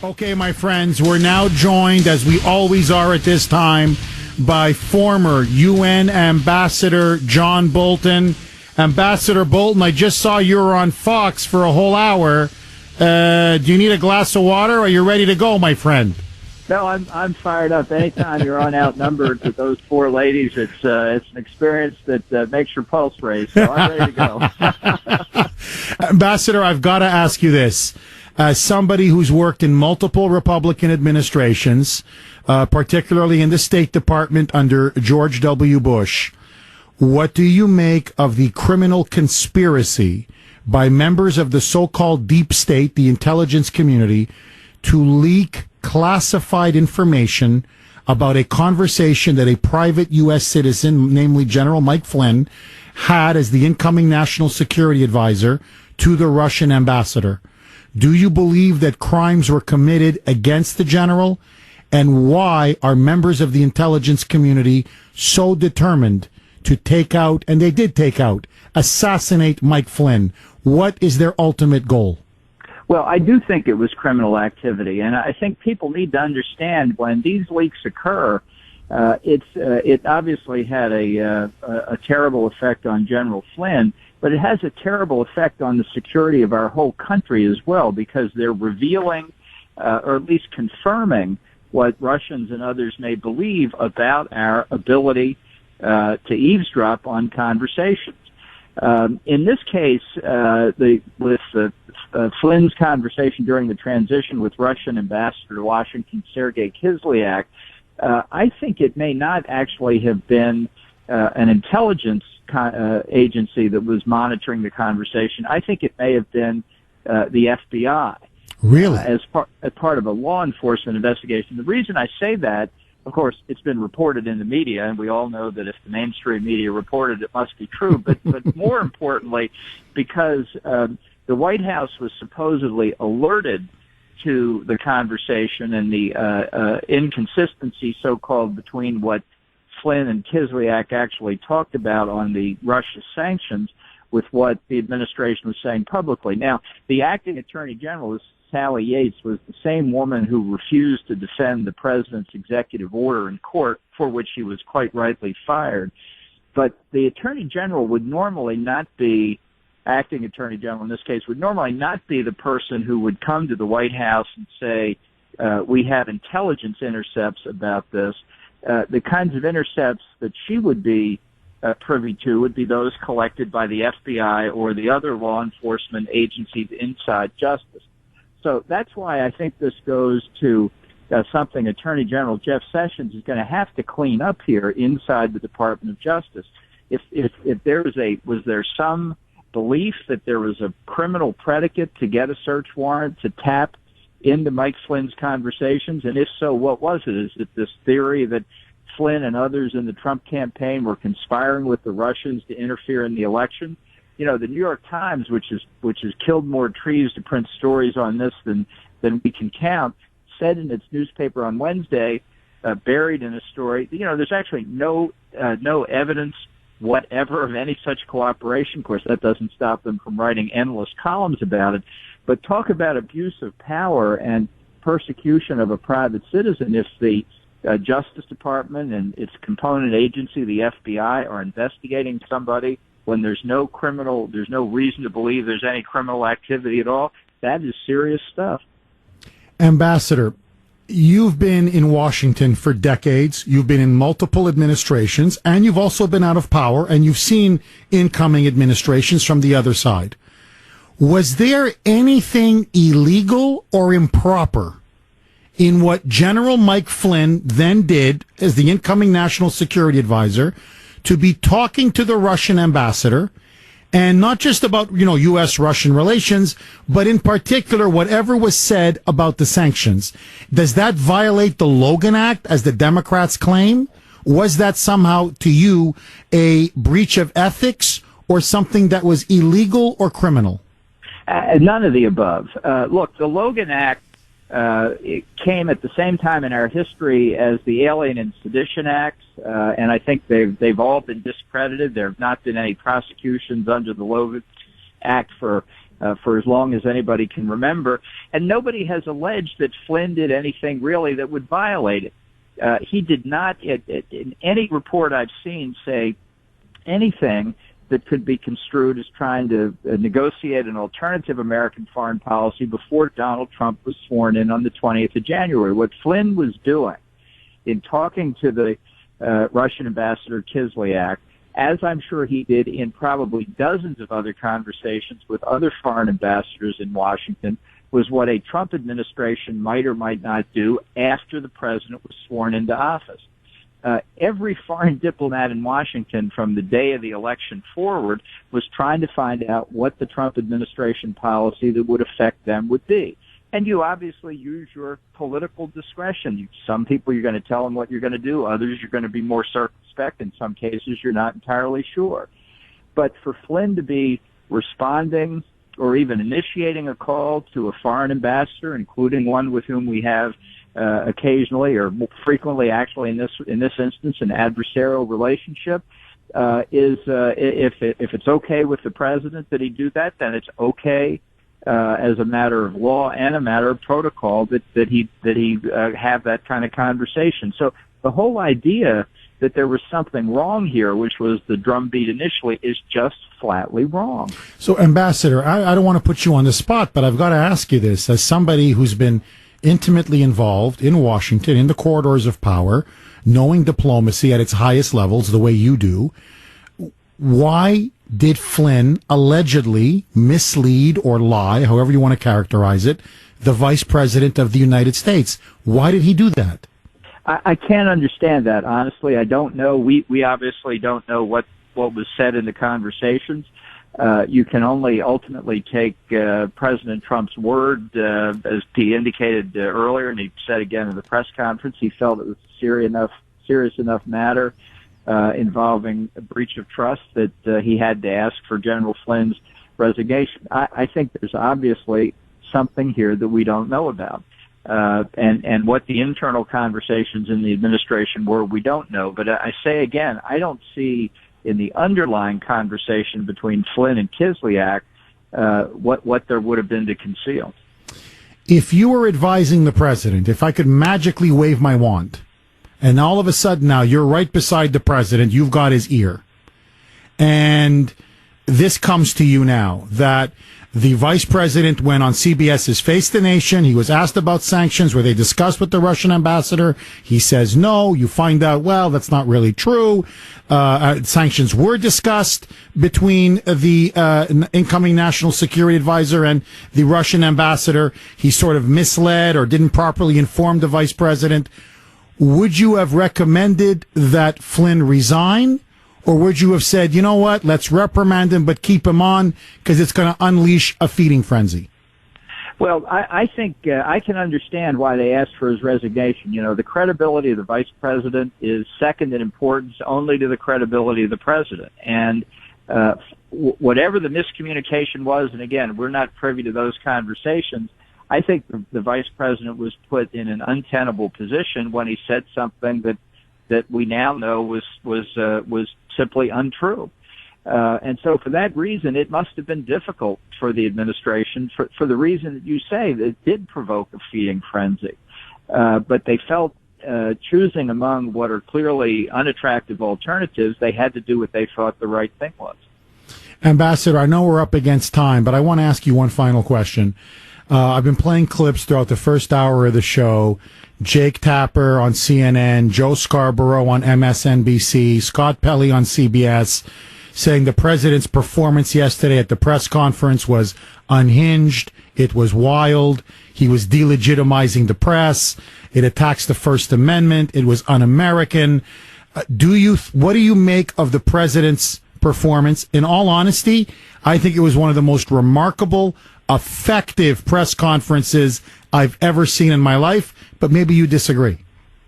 Okay, my friends, we're now joined, as we always are at this time, by former UN Ambassador John Bolton. Ambassador Bolton, I just saw you were on Fox for a whole hour. Do you need a glass of water, or are you ready to go, my friend? No, I'm fired up. Anytime you're on outnumbered with those four ladies, it's an experience that makes your pulse race. So I'm ready to go. Ambassador, I've got to ask you this. As somebody who's worked in multiple Republican administrations, particularly in the State Department under George W. Bush, what do you make of the criminal conspiracy by members of the so-called deep state, the intelligence community, to leak classified information about a conversation that a private U.S. citizen, namely General Mike Flynn, had as the incoming national security advisor to the Russian ambassador? Do you believe that crimes were committed against the general? And why are members of the intelligence community so determined to take out, and they did take out, assassinate Mike Flynn? What is their ultimate goal? Well, I do think it was criminal activity, and I think people need to understand when these leaks occur, it obviously had a terrible effect on General Flynn, but it has a terrible effect on the security of our whole country as well, because they're revealing, or at least confirming, what Russians and others may believe about our ability to eavesdrop on conversations. In this case, with Flynn's conversation during the transition with Russian Ambassador to Washington, Sergei Kislyak, I think it may not actually have been an intelligence agency that was monitoring the conversation. I think it may have been the FBI. Really? As part of a law enforcement investigation. The reason I say that, of course, it's been reported in the media, and we all know that if the mainstream media reported it, must be true. But more importantly, because the White House was supposedly alerted to the conversation and the inconsistency, so-called, between what Flynn and Kislyak actually talked about on the Russia sanctions with what the administration was saying publicly. Now, the acting attorney general, Sally Yates, was the same woman who refused to defend the president's executive order in court, for which she was quite rightly fired. But the attorney general would normally not be, acting attorney general in this case, would normally not be the person who would come to the White House and say, we have intelligence intercepts about this. The kinds of intercepts that she would be privy to would be those collected by the FBI or the other law enforcement agencies inside justice. So that's why I think this goes to something Attorney General Jeff Sessions is going to have to clean up here inside the Department of Justice. If there was there some belief that there was a criminal predicate to get a search warrant to tap into Mike Flynn's conversations? And if so, what was it? Is it this theory that Flynn and others in the Trump campaign were conspiring with the Russians to interfere in the election? You know, the New York Times, which has killed more trees to print stories on this than we can count, said in its newspaper on Wednesday, buried in a story, you know, there's actually no evidence whatever of any such cooperation. Of course, that doesn't stop them from writing endless columns about it. But talk about abuse of power and persecution of a private citizen. If the Justice Department and its component agency, the FBI, are investigating somebody when there's no reason to believe there's any criminal activity at all, that is serious stuff. Ambassador, you've been in Washington for decades. You've been in multiple administrations, and you've also been out of power, and you've seen incoming administrations from the other side. Was there anything illegal or improper in what General Mike Flynn then did as the incoming national security advisor to be talking to the Russian ambassador, and not just about, you know, U.S.-Russian relations, but in particular, whatever was said about the sanctions? Does that violate the Logan Act, as the Democrats claim? Was that somehow, to you, a breach of ethics or something that was illegal or criminal? None of the above. Look, the Logan Act it came at the same time in our history as the Alien and Sedition Acts, and I think they've all been discredited. There have not been any prosecutions under the Logan Act for for as long as anybody can remember. And nobody has alleged that Flynn did anything really that would violate it. He did not, in any report I've seen, say anything that could be construed as trying to negotiate an alternative American foreign policy before Donald Trump was sworn in on the 20th of January. What Flynn was doing in talking to the Russian ambassador Kislyak, as I'm sure he did in probably dozens of other conversations with other foreign ambassadors in Washington, was what a Trump administration might or might not do after the president was sworn into office. Every foreign diplomat in Washington from the day of the election forward was trying to find out what the Trump administration policy that would affect them would be. And you obviously use your political discretion. Some people you're going to tell them what you're going to do. Others you're going to be more circumspect. In some cases you're not entirely sure. But for Flynn to be responding or even initiating a call to a foreign ambassador, including one with whom we have occasionally or frequently, actually in this instance, an adversarial relationship, if it's okay with the president that he do that, then it's okay as a matter of law and a matter of protocol that he have that kind of conversation. So the whole idea that there was something wrong here, which was the drumbeat initially, is just flatly wrong. So, Ambassador, I don't want to put you on the spot, but I've got to ask you this. As somebody who's been intimately involved in Washington, in the corridors of power, knowing diplomacy at its highest levels the way you do, why did Flynn allegedly mislead or lie, however you want to characterize it, the Vice President of the United States? Why did he do that? I can't understand that, honestly. I don't know. We obviously don't know what was said in the conversations. You can only ultimately take President Trump's word, as he indicated earlier, and he said again in the press conference, he felt it was a serious enough matter involving a breach of trust that he had to ask for General Flynn's resignation. I think there's obviously something here that we don't know about. And what the internal conversations in the administration were, we don't know. But I say again, I don't see in the underlying conversation between Flynn and Kislyak what there would have been to conceal. If you were advising the president, if I could magically wave my wand, and all of a sudden now you're right beside the president, you've got his ear, and this comes to you now, that the vice president went on CBS's Face the Nation. He was asked about sanctions. Were they discussed with the Russian ambassador? He says no. You find out, well, that's not really true. Sanctions were discussed between the incoming national security advisor and the Russian ambassador. He sort of misled or didn't properly inform the vice president. Would you have recommended that Flynn resign? Or would you have said, you know what, let's reprimand him, but keep him on because it's going to unleash a feeding frenzy? Well, I think I can understand why they asked for his resignation. You know, the credibility of the vice president is second in importance only to the credibility of the president. And whatever the miscommunication was, and again, we're not privy to those conversations, I think the vice president was put in an untenable position when he said something that we now know was simply untrue. And so for that reason, it must have been difficult for the administration for the reason that you say, that it did provoke a feeding frenzy. But they felt choosing among what are clearly unattractive alternatives, they had to do what they thought the right thing was. Ambassador, I know we're up against time, but I want to ask you one final question. I've been playing clips throughout the first hour of the show. Jake Tapper on CNN, Joe Scarborough on MSNBC, Scott Pelley on CBS, saying the president's performance yesterday at the press conference was unhinged. It was wild. He was delegitimizing the press. It attacks the First Amendment. It was un-American. What do you make of the president's performance? In all honesty, I think it was one of the most remarkable, effective press conferences I've ever seen in my life, but maybe you disagree.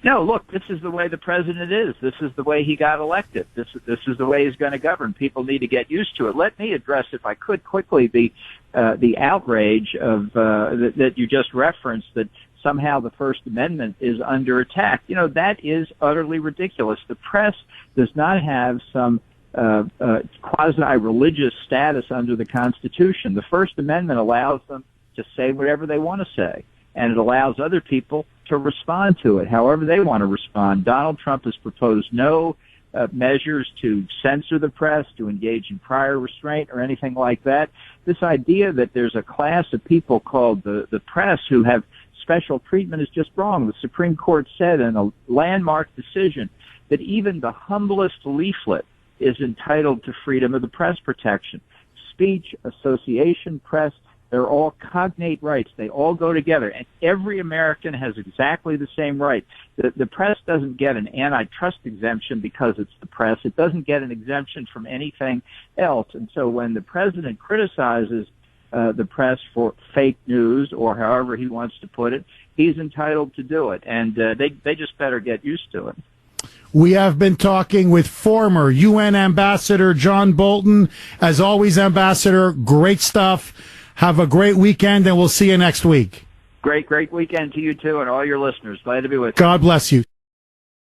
No, look, this is the way the president is. This is the way he got elected. This is the way he's going to govern. People need to get used to it. Let me address, if I could quickly, the outrage of that you just referenced, that somehow the First Amendment is under attack. You know, that is utterly ridiculous. The press does not have some quasi-religious status under the Constitution. The First Amendment allows them to say whatever they want to say, and it allows other people to respond to it however they want to respond. Donald Trump has proposed no measures to censor the press, to engage in prior restraint or anything like that. This idea that there's a class of people called the press who have special treatment is just wrong. The Supreme Court said in a landmark decision that even the humblest leaflet is entitled to freedom of the press protection. Speech, association, press, they're all cognate rights. They all go together, and every American has exactly the same right. The press doesn't get an antitrust exemption because it's the press. It doesn't get an exemption from anything else. And so when the president criticizes the press for fake news, or however he wants to put it, he's entitled to do it, and they just better get used to it. We have been talking with former UN Ambassador John Bolton. As always, Ambassador, great stuff. Have a great weekend, and we'll see you next week. Great weekend to you, too, and all your listeners. Glad to be with you. God bless you.